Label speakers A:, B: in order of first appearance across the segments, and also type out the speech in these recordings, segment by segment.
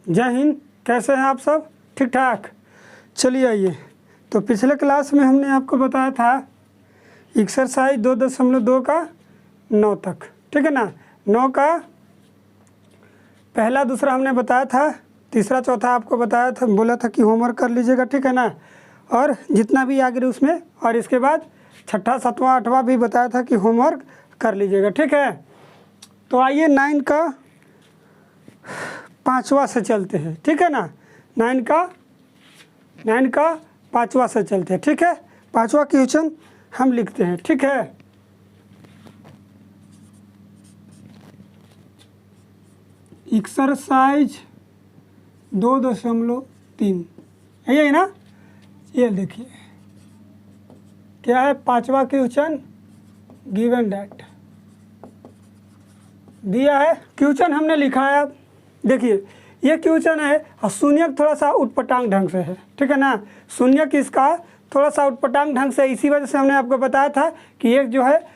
A: जय हिंद। कैसे हैं आप सब? ठीक ठाक। चलिए आइए, तो पिछले क्लास में हमने आपको बताया था एक्सरसाइज 2.2 का 9 तक, ठीक है ना। 9 का पहला दूसरा हमने बताया था, तीसरा चौथा आपको बताया था, बोला था कि होमवर्क कर लीजिएगा, ठीक है ना। और जितना भी आगे उसमें, और इसके बाद छठा सातवां आठवां भी बताया था कि होमवर्क कर लीजिएगा, ठीक है। तो आइए 9 का 5वां से चलते हैं, ठीक है ना। 9 का 5वां से चलते हैं, ठीक है। 5वां क्वेश्चन हम लिखते हैं, ठीक है। एक्सरसाइज 2.3 यही ना। ये देखिए क्या है, 5वां क्वेश्चन। गिवन डैट दिया है, क्वेश्चन हमने लिखा है। देखिए ये क्वेश्चन है और शून्यक थोड़ा सा उटपटांग ढंग से है, ठीक है ना। शून्यक इसका थोड़ा सा उटपटांग ढंग से, इसी वजह से हमने आपको बताया था कि एक जो है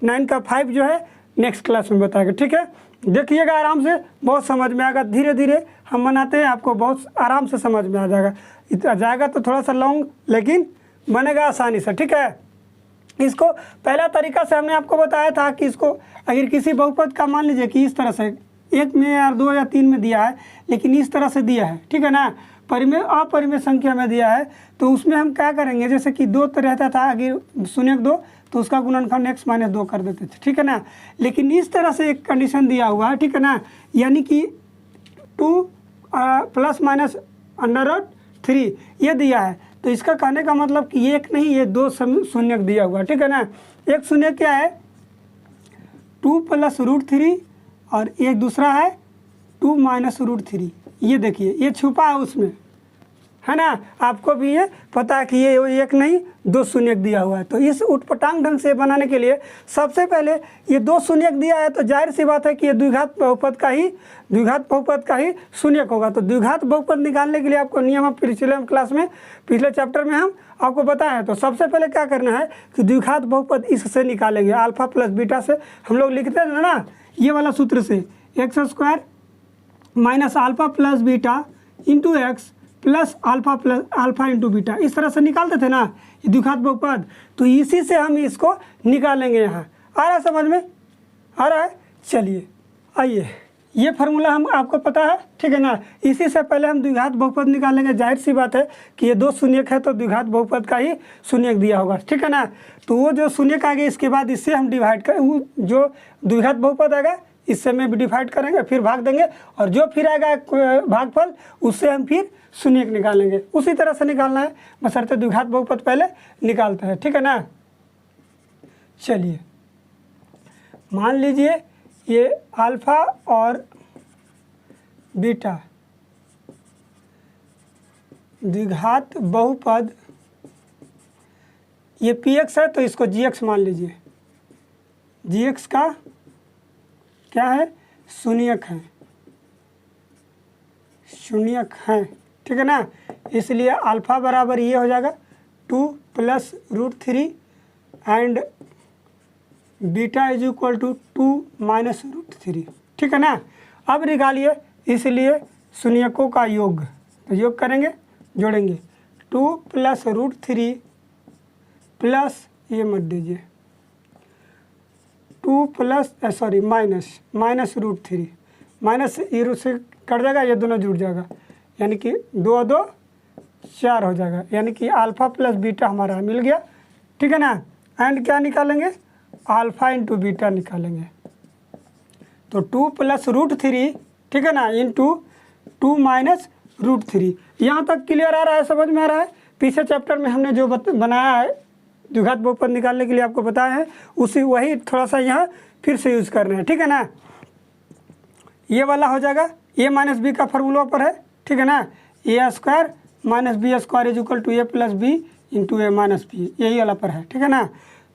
A: 9 का 5 जो है नेक्स्ट क्लास में बताएगा, ठीक है। देखिएगा आराम से, बहुत समझ में आएगा। धीरे धीरे हम बनाते हैं, आपको बहुत आराम से समझ में आ जाएगा। जाएगा तो थोड़ा सा लॉन्ग, लेकिन बनेगा आसानी से, ठीक है। इसको पहला तरीका से हमने आपको बताया था कि इसको अगर किसी बहुपद का मान लीजिए कि इस तरह से 1 में या 2 या 3 में दिया है, लेकिन इस तरह से दिया है, ठीक है ना, परिमेय अपरिमेय संख्या में दिया है, तो उसमें हम क्या करेंगे, जैसे कि 2 तो रहता था, अगर शून्यक 2 तो उसका गुणनखंड x - 2 कर देते थे, ठीक है ना। लेकिन इस तरह से एक कंडीशन दिया हुआ है, ठीक है ना, यानी कि 2 ± √3 ये दिया है। तो इसका कहने का मतलब कि एक नहीं, ये 2 शून्यक दिया हुआ है, ठीक है ना। एक शून्यक क्या है 2 + √3 और एक दूसरा है 2 - √3। ये देखिए ये छुपा है उसमें, है ना। आपको भी ये पता है कि ये एक नहीं 2 शून्यक दिया हुआ है। तो इस उटपटांग ढंग से बनाने के लिए सबसे पहले ये 2 शून्यक दिया है, तो जाहिर सी बात है कि ये द्विघात बहुपद का ही शून्यक होगा। तो द्विघात बहुपद निकालने के लिए आपको नियम पिछले क्लास में, पिछले चैप्टर में हम आपको बताया है। तो सबसे पहले क्या करना है कि द्विघात बहुपद इससे निकालेंगे, अल्फा प्लस बीटा से हम लोग लिखते हैं ना, ये वाला सूत्र से, x² - alpha plus beta into x plus alpha into beta, इस तरह से निकालते थे ना ये द्विघात बहुपद। तो इसी से हम इसको निकालेंगे। यहाँ आ रहा है समझ में? आ रहा है। चलिए आइए, ये फार्मूला हम आपको पता है, ठीक है ना। इसी से पहले हम द्विघात बहुपद निकालेंगे। जाहिर सी बात है कि ये 2 शून्यक है, तो द्विघात बहुपद का ही शून्यक दिया होगा, ठीक है ना। तो वो जो शून्यक आगे इसके बाद इससे हम डिवाइड कर, वो जो द्विघात बहुपद आएगा इससे में भी डिवाइड करेंगे, फिर भाग देंगे, और जो फिर आएगा भागफल उससे हम फिर शून्यक निकालेंगे। उसी तरह से निकालना है, बशर्ते द्विघात बहुपद पहले निकालते हैं, ठीक है ना। चलिए मान लीजिए ये अल्फा और बीटा द्विघात बहुपद, ये px है तो इसको gx मान लीजिए। gx का क्या है, शून्यक है, ठीक है ना। इसलिए अल्फा बराबर ये हो जाएगा 2 + √3 and beta is equal to 2 - √3, ठीक है ना। अब निकालिए, इसलिए शून्यकों का योग, तो योग करेंगे, जोड़ेंगे 2 + √3 प्लस, ये मत दीजिए, 2 + -√3, माइनस ये रूट से कट जाएगा, ये दोनों जुड़ जाएगा, यानी कि 2 2 4 हो जाएगा, यानी कि अल्फा प्लस बीटा हमारा मिल गया, ठीक है ना। एंड क्या निकालेंगे, अल्फा इंटू बीटा निकालेंगे। तो 2 + √3, ठीक है ना, इंटू 2 - √3। यहाँ तक क्लियर आ रहा है, समझ में आ रहा है। पीछे चैप्टर में हमने जो बनाया है द्विघात बहुपद निकालने के लिए आपको बताया है, वही थोड़ा सा यहाँ फिर से यूज़ करना है, ठीक है ना। ये वाला हो जाएगा a - b का फार्मूला पर है, ठीक है ना। a² - b² is equal to a + b into a - b, यही वाला पर है, ठीक है ना।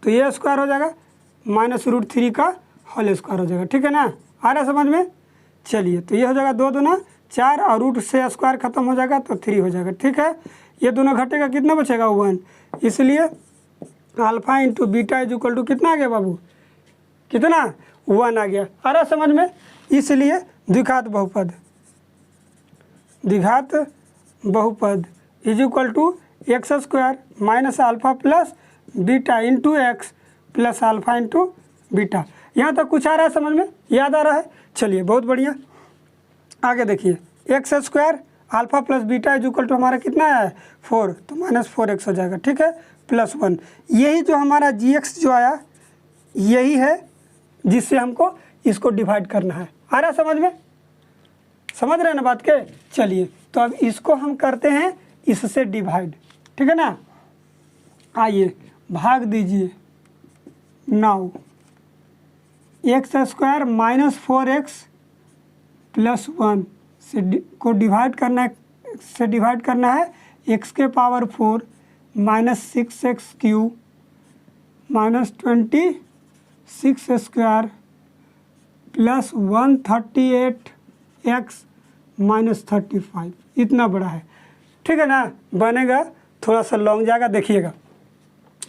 A: तो a² हो जाएगा -√3 का होल स्क्वायर हो जाएगा, ठीक है ना। आ रहा है समझ में? चलिए, तो ये हो जाएगा 2 दूना 4 और रूट से स्क्वायर खत्म हो जाएगा तो 3 हो जाएगा, ठीक है। ये दोनों घटेगा, कितना बचेगा 1, इसलिए alpha into beta is equal to कितना आ गया बाबू, कितना 1 आ गया। आ रहा समझ में? इसलिए द्विघात बहुपद द्विघात बहुपद is equal to x square minus alpha plus beta into x plus alpha into beta. यहाँ तक कुछ आ रहा है समझ में, याद आ रहा है? चलिए बहुत बढ़िया, आगे देखिए x square alpha plus beta is equal to हमारा कितना है 4, तो माइनस 4x हो जाएगा, ठीक है, प्लस 1। यही जो हमारा gx जो आया यही है जिससे हमको इसको डिवाइड करना है। आ रहा है समझ में? समझ रहे हैं ना बात के? चलिए तो अब इसको हम करते हैं इससे डिवाइड, ठीक है ना। आइए भाग दीजिए, now x square minus 4x plus 1 से को डिवाइड करना है x के power 4 minus 6x cube minus 26 square plus 138x minus 35, इतना बड़ा है, ठीक है ना। बनेगा थोड़ा सा लॉन्ग जाएगा, देखिएगा।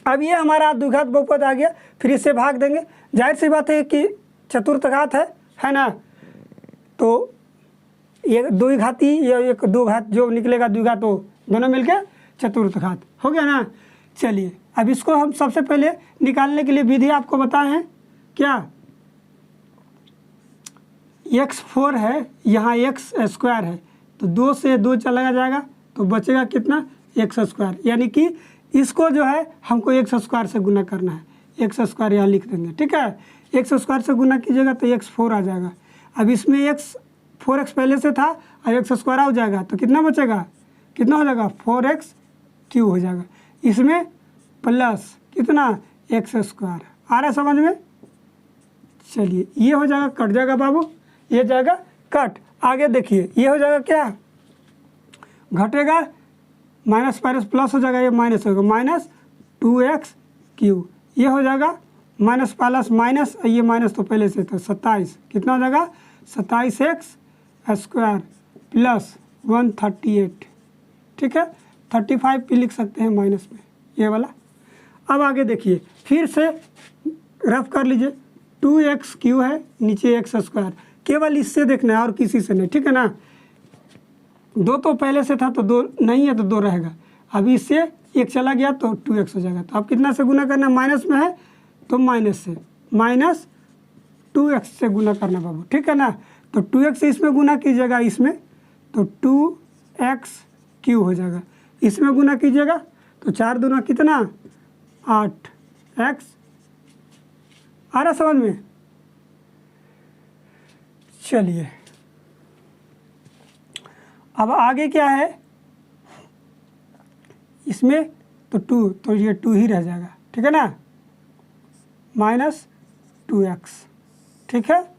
A: अब ये हमारा द्विघात बहुपद आ गया, फिर इससे भाग देंगे। जाहिर सी बात है कि चतुर्थघात है ना, तो ये द्विघाती या एक दो घात जो निकलेगा द्विघात, तो दोनों मिलके चतुर्थघात हो गया ना। चलिए अब इसको हम सबसे पहले निकालने के लिए विधि आपको बताए हैं क्या। x4 है, यहाँ x स्क्वायर है, तो 2 से 2 चला जाएगा तो बचेगा कितना x स्क्वायर, यानी कि इसको जो है हमको x स्क्वायर से गुना करना है। x स्क्वायर यहाँ लिख देंगे, ठीक है। x स्क्वायर से गुना कीजिएगा तो x4 आ जाएगा। अब इसमें 4x पहले से था और x स्क्वायर हो जाएगा तो कितना बचेगा, कितना हो जाएगा 4x क्यूब हो जाएगा। इसमें प्लस कितना x स्क्वायर। आ रहा है समझ में? चलिए ये हो जाएगा, कट जाएगा बाबू, ये जाएगा कट। आगे देखिए ये हो जाएगा क्या, घटेगा, माइनस माइनस प्लस हो जाएगा, ये माइनस होगा, माइनस 2x क्यूब। ये हो जाएगा माइनस प्लस माइनस, ये माइनस तो पहले से था, 27 कितना हो जाएगा 27x स्क्वायर प्लस 138, ठीक है। 35 भी लिख सकते हैं माइनस में, ये वाला। अब आगे देखिए फिर से रफ कर लीजिए, 2x क्यू है, नीचे x स्क्वायर, केवल इससे देखना है और किसी से नहीं, ठीक है ना। 2 तो पहले से था तो 2 नहीं है तो 2 रहेगा। अभी इससे 1 चला गया तो 2x हो जाएगा। तो अब कितना से गुना करना, माइनस में है तो माइनस से, माइनस 2x से गुना करना बाबू, ठीक है ना। तो 2x से इसमें गुना कीजिएगा, इसमें तो 2x क्यू हो जाएगा। इसमें गुना कीजिएगा तो 4 दूना कितना 8x। आ रहा समझ में? चलिए अब आगे क्या है, इसमें तो 2, तो ये 2 ही रह जाएगा, ठीक है ना, माइनस 2x, ठीक है।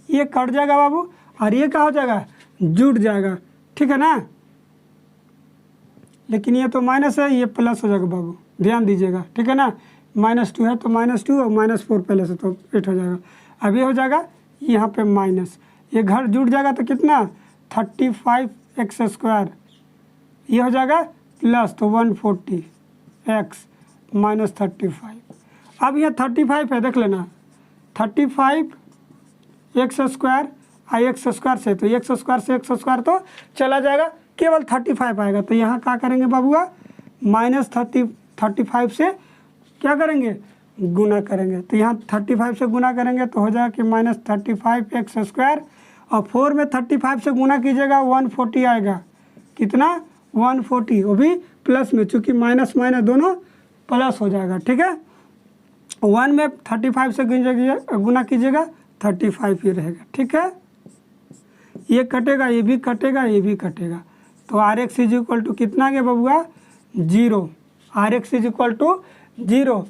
A: ये कट जाएगा बाबू और ये क्या हो जाएगा, जुड़ जाएगा, ठीक है ना। लेकिन ये तो माइनस है, ये प्लस हो जाएगा बाबू, ध्यान दीजिएगा, ठीक है ना। -2 है तो -2 और -4 पहले से तो 8 हो जाएगा। अब ये हो जाएगा यहाँ पे माइनस, ये घर जुड़ जाएगा तो कितना 35x स्क्वायर, ये हो जाएगा प्लस तो 140x माइनस 35। अब यहाँ 35 है, देख लेना, 35x स्क्वायर आई एक्स स्क्वायर से, तो एक्स स्क्वायर से एक्स स्क्वायर तो चला जाएगा, केवल 35 आएगा। तो यहाँ क्या करेंगे बाबूआ, माइनस 35 से क्या करेंगे, गुना करेंगे। तो यहाँ 35 से गुना करेंगे तो हो जाएगा कि माइनस 35x स्क्वायर, और 4 में 35 से गुना कीजिएगा 140 आएगा, कितना 140, वो भी प्लस में, चूँकि माइनस माइनस दोनों प्लस हो जाएगा, ठीक है। 1 में 35 से गुना कीजिएगा 35 ही रहेगा, ठीक है। ये कटेगा, ये भी कटेगा, ये भी कटेगा, तो Rx इज इक्वल टू कितना गया बबुआ 0, Rx इज इक्वल टू 0,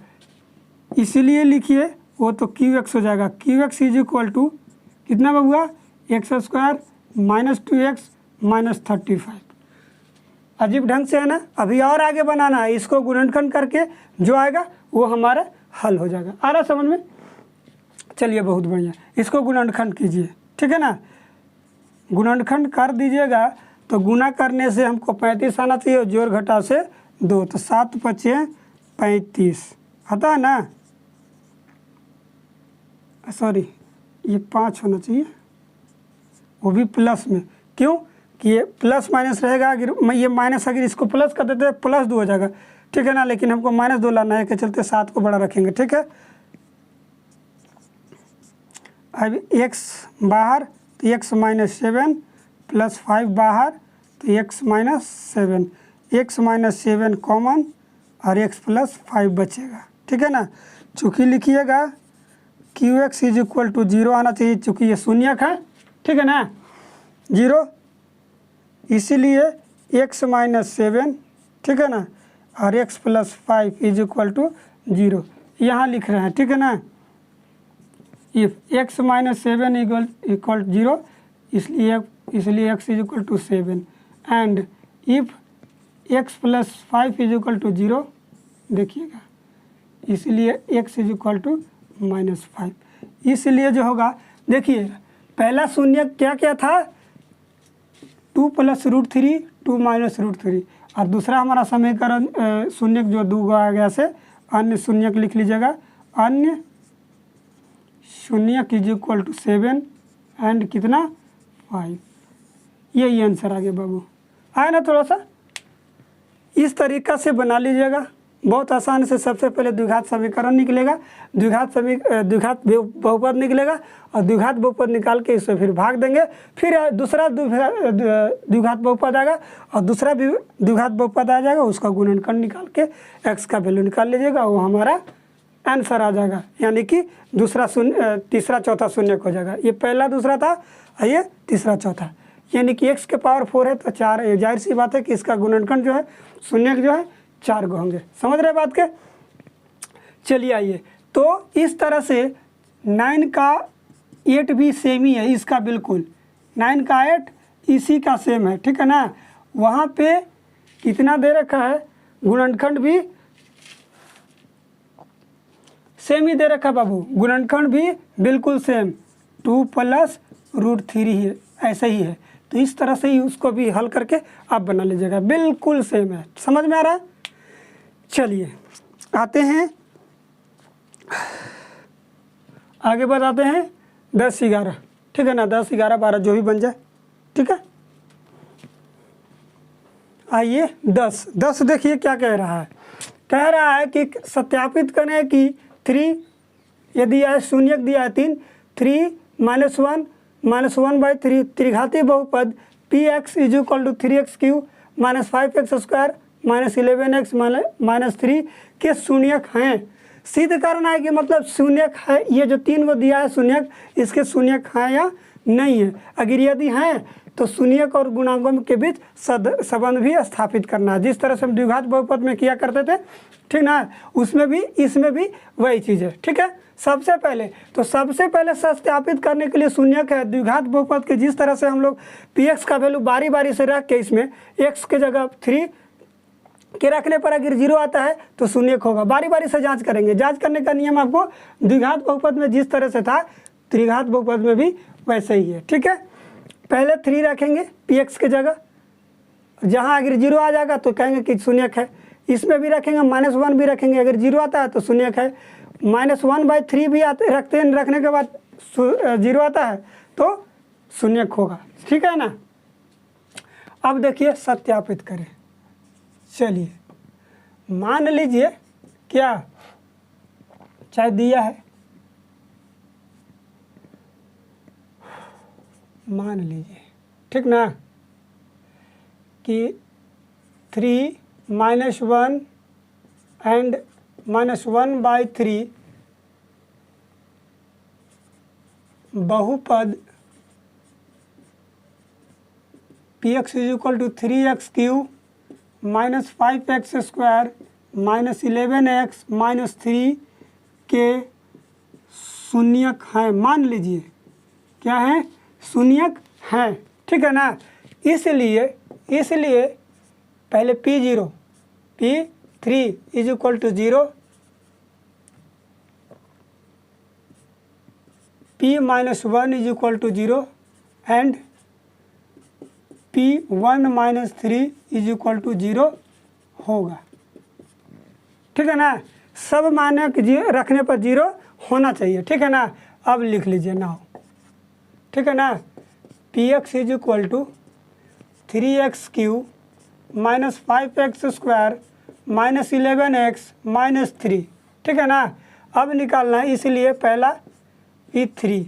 A: इसीलिए लिखिए वो तो Qx हो जाएगा, Qx इज इक्वल टू कितना बबुआ x square minus 2x minus 35। अजीब ढंग से है ना, अभी और आगे बनाना है, इसको गुणनखंड करके जो आएगा वो हमारा हल हो जाएगा। आ रहा समझ में? चलिए बहुत बढ़िया, इसको गुणनखंड कीजिए, ठीक है ना। गुणनखंड कर दीजिएगा तो गुना करने से हमको 35 आना चाहिए और जोड़ घटाव से 2, तो 7 × 5 = 35 आता है ना, सॉरी ये 5 होना चाहिए, वो भी प्लस में। क्यों कि ये प्लस माइनस रहेगा, अगर ये माइनस अगर इसको प्लस कर देते हैं +2 हो जाएगा, ठीक है ना, लेकिन हमको -2 लाना है, के चलते 7 को बड़ा रखेंगे, ठीक है। अब x बाहर तो x -7 + 5 बाहर तो x -7, x -7 कॉमन और x + 5 बचेगा, ठीक है ना। चूँकि लिखिएगा QX = 0 आना चाहिए, चूँकि ये शून्यक है, ठीक है ना, 0, इसीलिए x -7, ठीक है ना, और x + 5 = 0 यहाँ लिख रहे हैं, ठीक है ना। इफ x -7 = 0, इसलिए x = 7 एंड इफ x + 5 = 0, देखिएगा, इसलिए x = -5, इसलिए जो होगा, देखिए पहला शून्य क्या क्या था, 2 + √3 2 - √3, और दूसरा हमारा समीकरण शून्य जो 2 आ गया से अन्य शून्यक लिख लीजिएगा, अन्य शून्यक = 7 एंड कितना 5, यही आंसर आ गया बाबू। आया ना, थोड़ा सा इस तरीक़ा से बना लीजिएगा, बहुत आसान से। सबसे पहले द्विघात समीकरण निकलेगा, द्विघात बहुपद निकलेगा, और द्विघात बहुपद निकाल के इससे फिर भाग देंगे, फिर दूसरा द्विघात बहुपद आएगा, और दूसरा भी द्विघात बहुपद आ जाएगा, उसका गुणनखंड निकाल के x का वैल्यू निकाल लीजिएगा, वो हमारा आंसर आ जाएगा। यानी कि दूसरा शून्य, तीसरा चौथा शून्य हो जाएगा। ये पहला दूसरा था और ये तीसरा चौथा, यानी कि x के पावर 4 है तो 4, जाहिर सी बात है कि इसका गुणनखंड जो है शून्यक जो है 4 को होंगे। समझ रहे बात के। चलिए आइए, तो इस तरह से 9 का 8 भी सेम ही है इसका, बिल्कुल 9 का 8 इसी का सेम है, ठीक है ना। वहाँ पे कितना दे रखा है, गुणनखंड भी सेम ही दे रखा है बाबू, गुणनखंड भी बिल्कुल सेम, 2 + √3 ही ऐसे ही है। तो इस तरह से ही उसको भी हल करके आप बना लीजिएगा, बिल्कुल सेम है। समझ में आ रहा है। चलिए आते हैं आगे, बताते हैं 10 11, ठीक है ना, 10 11 12 जो भी बन जाए, ठीक है। आइए 10 देखिए क्या कह रहा है। कह रहा है कि सत्यापित करें कि 3 यदि है शून्यक दिया है 3, 3 -1 -1/3 त्रिघाती बहुपद px = 3x³ -5x² -11x -3 के शून्यक हैं। सिद्ध करना है कि मतलब शून्यक है, ये जो 3 को दिया है शून्यक, इसके शून्यक हैं या नहीं है। अगर यदि हैं तो शून्यक और गुणांकों के बीच संबंध भी स्थापित करना है, जिस तरह से हम द्विघात बहुपद में किया करते थे, ठीक ना, उसमें भी इसमें भी वही चीज़ है, ठीक है। सबसे पहले सत्यापित करने के लिए शून्यक है द्विघात बहुपद के, जिस तरह से हम लोग px का वैल्यू बारी बारी से रख के इसमें x के जगह 3 के रखने पर अगर 0 आता है तो शून्यक होगा। बारी बारी से जांच करेंगे। जांच करने का नियम आपको द्विघात बहुपद में जिस तरह से था त्रिघात बहुपद में भी वैसे ही है, ठीक है। पहले 3 रखेंगे px के जगह, जहाँ अगर 0 आ जाएगा तो कहेंगे कि शून्यक है। इसमें भी रखेंगे, -1 भी रखेंगे, अगर 0 आता है तो शून्यक है। -1/3 भी रखने के बाद 0 आता है तो शून्यक होगा, ठीक है ना। अब देखिए सत्यापित करें। चलिए मान लीजिए क्या, चाहे दिया है, मान लीजिए, ठीक ना, कि 3 -1 एंड -1/3 बहुपद px = 3x³ -5x² -11x -3 के शून्यक हैं। मान लीजिए क्या है, शून्यक हैं, ठीक है ना। इसलिए पहले P3 = 0, P -1 = 0 एंड P1 - 3 = 0 होगा, ठीक है ना। सब मानक रखने पर 0 होना चाहिए, ठीक है ना। अब लिख लीजिए नाउ, ठीक है ना। P x is equal to 3x³ minus 5x² minus 11x minus 3, ठीक है ना। अब निकालना है, इसलिए पहला P3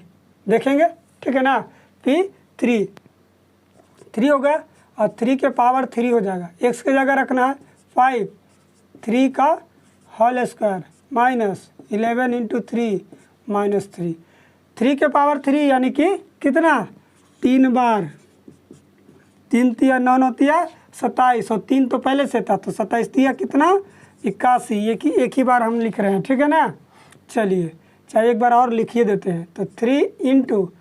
A: देखेंगे, ठीक है ना। P3 3 हो गया और 3 के पावर 3 हो जाएगा। x की जगह रखना है 5, 3 का whole square minus 11 into 3 minus 3, 3 के पावर 3 यानी कि कितना 3 बार, 3 तिया 9 9 तिया 27 और 3 तो पहले से था तो 27 तिया कितना 81, ये कि एक ही बार हम लिख रहे हैं, ठीक है ना। चलिए चाहे एक बार और लिखिए देते हैं, तो 3 इंटू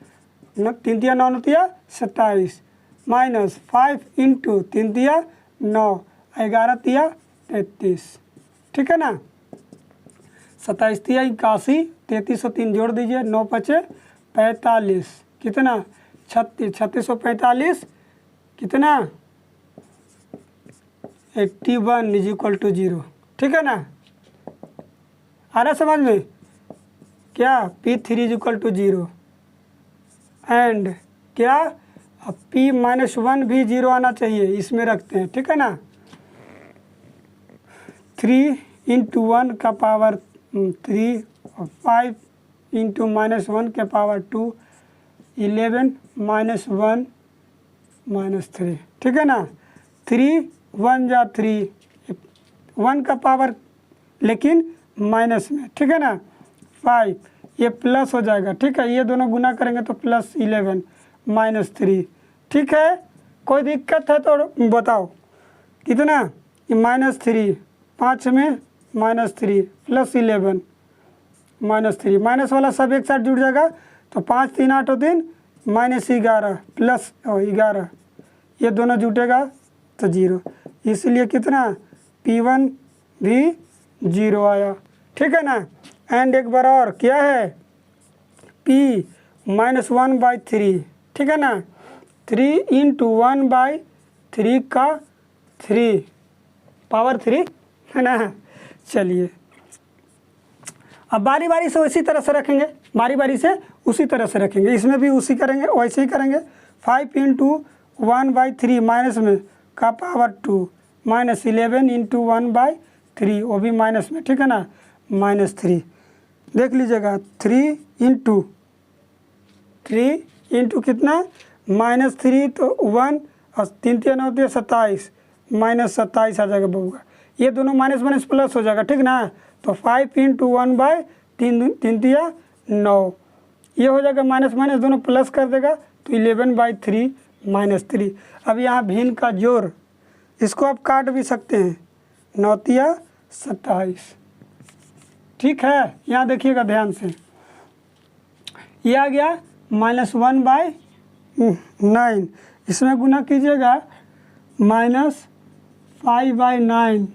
A: 3 तिया 9 9 तिया 27 माइनस 5 इंटू 3 तिया 9 11 तिया 33, ठीक है ना। 27 तिया 81, 33 और 3 जोड़ दीजिए, 9 पचे 45, कितना 36, 36 और 45 कितना 81 इज इक्वल टू 0, ठीक है ना। आ रहा समझ में क्या P3 is equal to 0 and क्या P-1 भी 0 आना चाहिए, इसमें रखते हैं, ठीक है ना। 3 इंटू 1 का पावर 3 और 5 इंटू -1 के पावर 2, 11 -1 -3, ठीक है ना। 3 1 जा 3, 1 का पावर लेकिन माइनस में, ठीक है ना। 5 ये प्लस हो जाएगा, ठीक है। ये दोनों गुना करेंगे तो प्लस 11 -3, ठीक है। कोई दिक्कत है तो बताओ कितना, ये -3, 5 में -3 प्लस 11 -3, माइनस वाला सब एक साथ जुड़ जाएगा तो 5 3 8 और 3 -11 प्लस 11, ये दोनों जुटेगा तो 0, इसलिए कितना P1 भी 0 आया, ठीक है ना। एंड एक बार और क्या है P-1/3, ठीक है ना। 3 इंटू 1/3 का 3 पावर 3 है ना। चलिए अब बारी बारी से उसी तरह से रखेंगे, बारी बारी से उसी तरह से रखेंगे, इसमें भी उसी करेंगे, वैसे ही करेंगे। 5 इंटू 1/3 माइनस में का पावर 2 माइनस 11 इंटू 1/3 वो भी माइनस में, ठीक है ना, -3 देख लीजिएगा। 3 इंटू कितना -3 तो 1 और 3 3 होती है 27 -27 आ जाएगा बउआ। ये दोनों माइनस माइनस प्लस हो जाएगा, ठीक ना। तो 5 इंटू 1/3 9, ये हो जाएगा माइनस माइनस दोनों प्लस कर देगा तो 11/3 -3। अब यहाँ भिन्न का जोड़, इसको आप काट भी सकते हैं, 9 तिया 27, ठीक है। यहाँ देखिएगा ध्यान से, ये आ गया -1/9, इसमें गुना कीजिएगा -5/9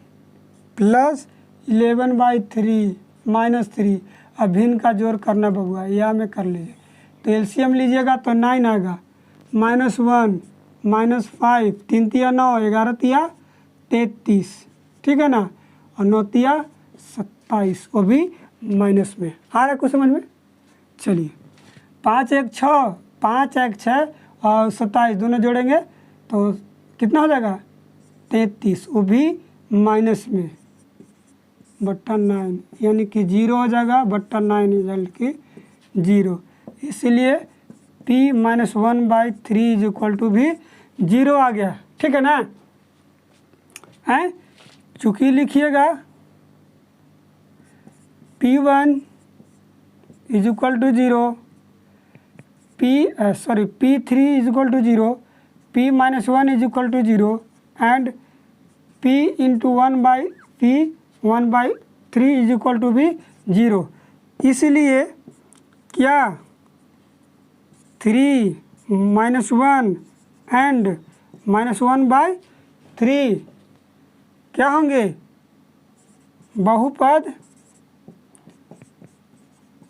A: प्लस 11/3 -3। अब भिन्न का जोड़ करना बबुआ, यह में कर लीजिए तो एलसीएम लीजिएगा तो 9 आएगा, -1 -5 3 तिया 9 11 तिया 33, ठीक है ना। और 9 तिया 27 वो भी माइनस में। आ रहा कुछ समझ में। चलिए 5 1 6, 5 1 6 और 27 दोनों जोड़ेंगे तो कितना हो जाएगा 33, वो भी माइनस में बट्टा 9, यानी कि 0 हो जाएगा बट्टा 9 रिजल्ट की 0। इसलिए P-1/3 इज इक्वल टू भी 0 आ गया, ठीक है ना। हैं चूँकि लिखिएगा P1 is equal to 0, P3 is equal to 0, P-1 is equal to 0 and P into 1/3 is equal to भी 0। इसलिए क्या 3 -1 एंड -1/3 क्या होंगे बहुपद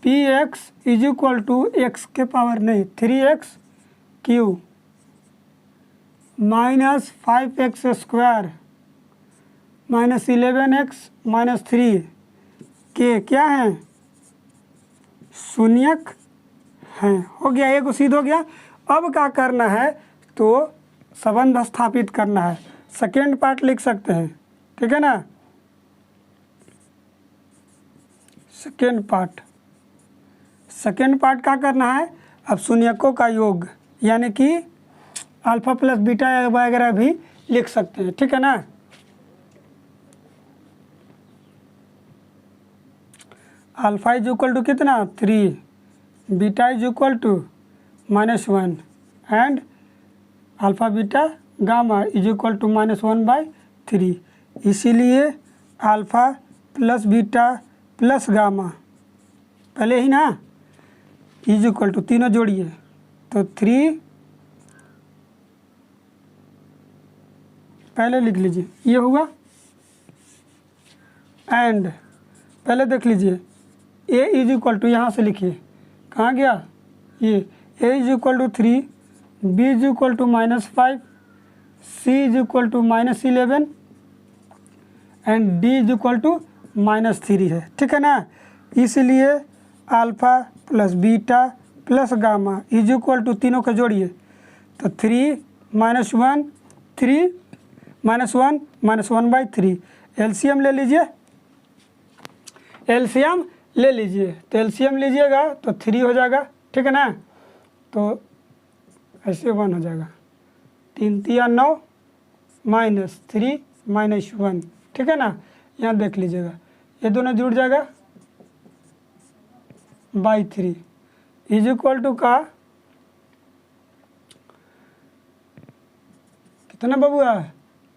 A: Px is equal to x के पावर नहीं 3x³ -5x² -11x -3 के क्या हैं शून्यक हैं। हो गया, एक सिद्ध हो गया। अब क्या करना है, तो संबंध स्थापित करना है। सेकेंड पार्ट लिख सकते हैं, ठीक है ना। सेकेंड पार्ट क्या करना है, अब शून्यकों का योग, यानी कि अल्फा प्लस बीटा वगैरह भी लिख सकते हैं, ठीक है ना। अल्फा इज इक्वल टू कितना 3, beta is equal to -1 and alpha beta gamma is equal to -1/3। इसीलिए alpha plus beta plus gamma पहले ही ना इज इक्वल टू, तीनों जोड़िए तो 3 पहले लिख लीजिए, ये हुआ। एंड पहले देख लीजिए a इज इक्वल टू, यहाँ से लिखिए कहाँ गया ये, a is equal to 3, b is equal to -5, c is equal to -11 and d is equal to -3 है, ठीक है ना। इसलिए alpha plus beta plus gamma is equal to, तीनों को जोड़िए तो 3 -1 3 -1 -1/3। एलसीएम ले लीजिए, एलसीएम ले लीजिए, तो एलसीएम लीजिएगा तो 3 हो जाएगा, ठीक है ना। तो ऐसे 1 हो जाएगा, 3 3 9 -3 -1, ठीक है ना। यहाँ देख लीजिएगा ये दोनों जुड़ जाएगा /3 इज इक्वल टू का कितना बबुआ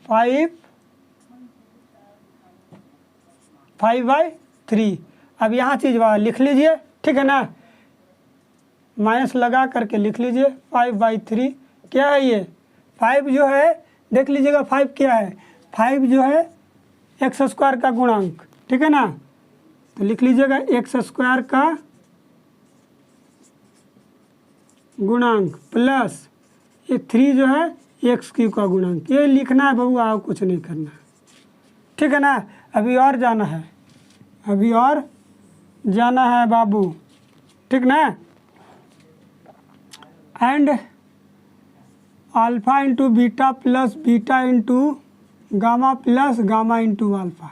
A: 5/3। अब यहाँ चीज़ वाला लिख लीजिए, ठीक है ना, माइनस लगा करके लिख लीजिए 5/3। क्या है ये 5 जो है, देख लीजिएगा 5 क्या है, 5 जो है x² का गुणांक, ठीक है ना। तो लिख लीजिएगा x² का गुणांक प्लस ये 3 जो है x³ का गुणांक, ये लिखना है बबू, आप कुछ नहीं करना, ठीक है ना। अभी और जाना है, अभी और जाना है बाबू, ठीक ना। And alpha into beta plus beta into gamma plus gamma into alpha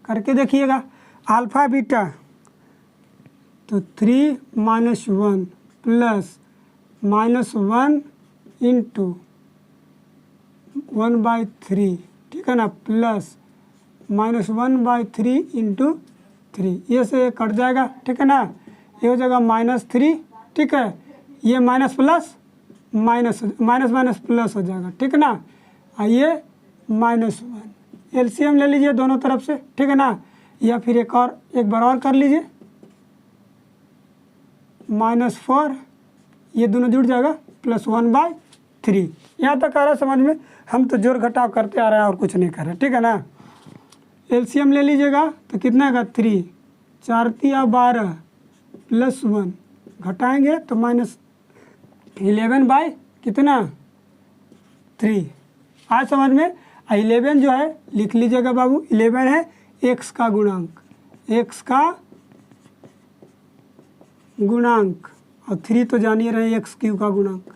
A: करके देखिएगा। अल्फ़ा बीटा तो 3 -1 प्लस -1 इंटू 1/3, ठीक है ना, प्लस -1/3 इंटू 3, ये से कट जाएगा, ठीक है ना। ये हो जाएगा -3, ठीक है, ये minus plus minus minus plus हो जाएगा, ठीक है ना। आइए -1 एलसीएम ले लीजिए दोनों तरफ से, ठीक है ना। या फिर एक बार और कर लीजिए -4, ये दोनों जुड़ जाएगा +1/3। यहाँ तक आ रहा है समझ में, हम तो जोड़ घटाव करते आ रहे हैं और कुछ नहीं कर रहे, ठीक है ना। एलसीएम ले लीजिएगा तो कितना आएगा 3 4 3 12 +1 घटाएंगे तो -11 कितना 3। आज समझ में 11 जो है लिख लीजिएगा बाबू, 11 है x का गुणांक, x का गुणांक, और 3 तो जानिए रहे x³ का गुणांक।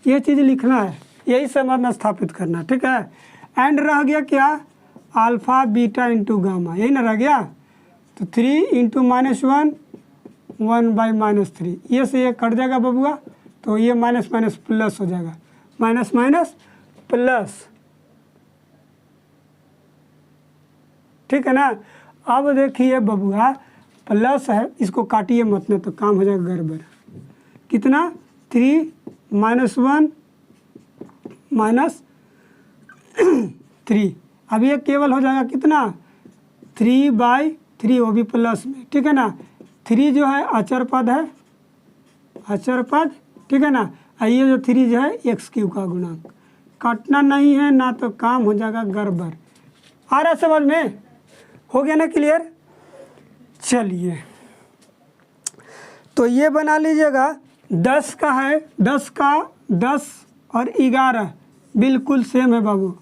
A: ये चीज़ लिखना है, यही समझना स्थापित करना, ठीक है। एंड रह गया क्या अल्फ़ा बीटा इंटू गामा, यही ना रह गया। तो 3 इंटू -1 1/-3, ये से ये कट जाएगा बबुआ, तो ये माइनस माइनस प्लस हो जाएगा, माइनस माइनस प्लस, ठीक है ना। अब देखिए बबुआ प्लस है, इसको काटिए मत ना तो काम हो जाएगा गड़बड़। कितना 3 -1 -3, अब ये केवल हो जाएगा कितना 3/3, वो भी प्लस में, ठीक है ना। 3 जो है अचर पद है, अचर पद, ठीक है ना। ये जो 3 जो है x³ का गुणांक, काटना नहीं है ना तो काम हो जाएगा गड़बड़। आ रहा समझ में, हो गया ना क्लियर। चलिए तो ये बना लीजिएगा 10 का है, 10 का 10 और 11 बिल्कुल सेम है बाबू,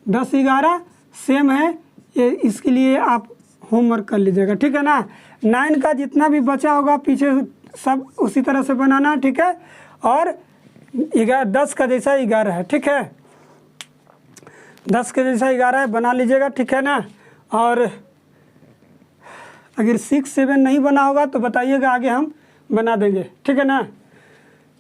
A: 10 11 सेम है, ये इसके लिए आप होमवर्क कर लीजिएगा, ठीक है ना। 9 का जितना भी बचा होगा पीछे सब उसी तरह से बनाना है, ठीक है। और 10 का जैसा 11 है, ठीक है, 10 के जैसा 11 है, बना लीजिएगा, ठीक है ना। और अगर 6, 7 नहीं बना होगा तो बताइएगा, आगे हम बना देंगे, ठीक है ना।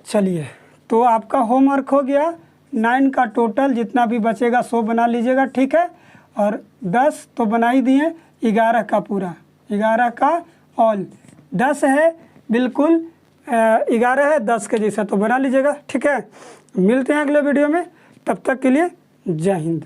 A: चलिए, तो आपका होमवर्क हो गया। 9 का टोटल जितना भी बचेगा 100 बना लीजिएगा, ठीक है। और 10 तो बना ही दिए, 11 का पूरा, 11 का ऑल 10 है, बिल्कुल 11 है 10 के जैसा, तो बना लीजिएगा, ठीक है। मिलते हैं अगले वीडियो में, तब तक के लिए जय हिंद।